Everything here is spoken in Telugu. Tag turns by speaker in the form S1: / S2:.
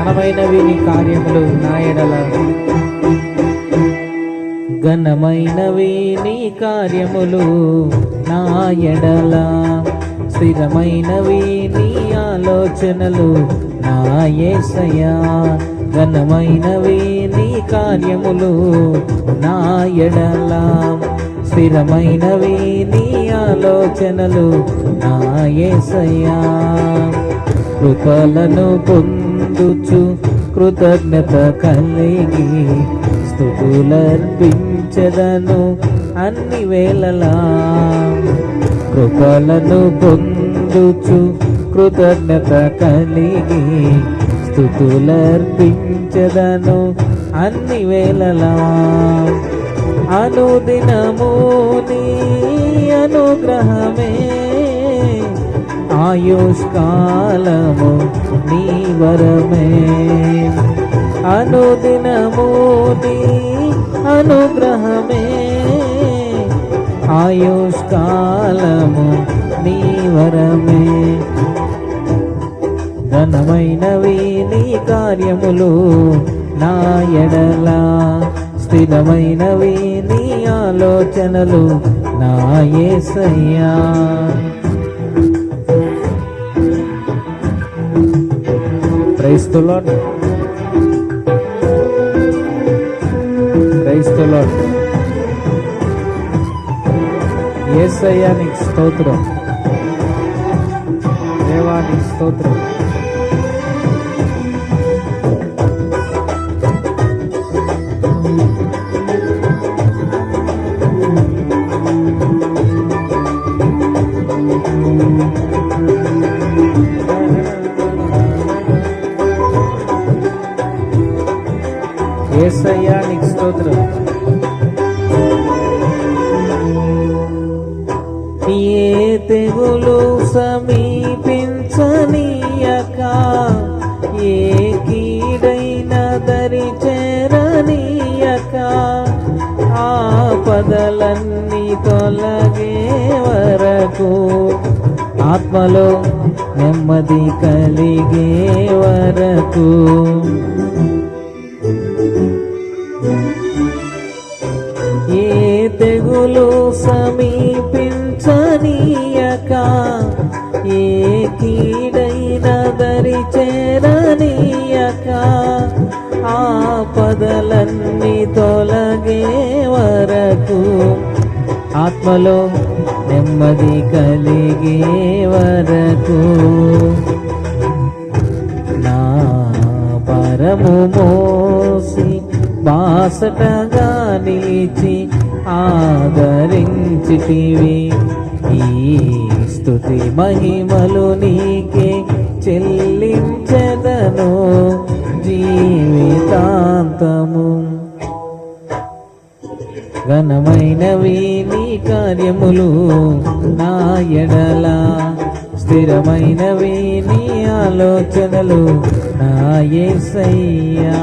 S1: ఘనమైనవి నీ కార్యములు నా ఎడల, ఘనమైనవి నీ కార్యములు నా ఎడల, స్థిరమైనవి నీ ఆలోచనలు నా యేసయ్యా. ఘనమైనవి నీ కార్యములు నా ఎడల, స్థిరమైనవి నీ ఆలోచనలు నా యేసయ్యా. కృపలను పొందుచు కృతజ్ఞత కలిగి స్తుతులర్పించెదను అన్ని వేళలా. కృపలను పొందుచు కృతజ్ఞత కలిగి స్తుతులర్పించెదను అన్ని వేళలా. అనుదినము నీ అనుగ్రహమే, ఆయుష్కాలము నీ వరమే. అనుదినము నీ అనుగ్రహమే, ఆయుష్కాలము నీ వరమే. ఘనమైనవి నీ కార్యములు నా ఎడల, స్థిరమైనవి నీ ఆలోచనలు నా యేసయ్యా. Praise the lord, praise the lord. యేసయ్యా నీకు స్తోత్రం, దేవా నీకు స్తోత్రం. యేసయ్యా నీకు స్తోత్రం. ఏ తెగులు సమీపించనీయక, ఏ కీడైన దరి చేరనీయక, ఆపదలన్నీ తొలగే వరకు, ఆత్మలో నెమ్మది కలిగే వరకు, ఏ తెగులు సమీపించనీయక, ఏ కీడైన దరి చేరనీయక, ఆపదలన్నీ తొలగే వరకు, ఆత్మలో నెమ్మది కలిగే వరకు, నా పరము మోసి బాసటగా నిలిచి ఆదరించితివి. ఈ స్తుతి మహిమలు నీకే చెల్లించెదను జీవితాంతము. ఘనమైనవి నీ కార్యములు నా ఎడల, స్థిరమైనవి నీ ఆలోచనలు నా యేసయ్యా.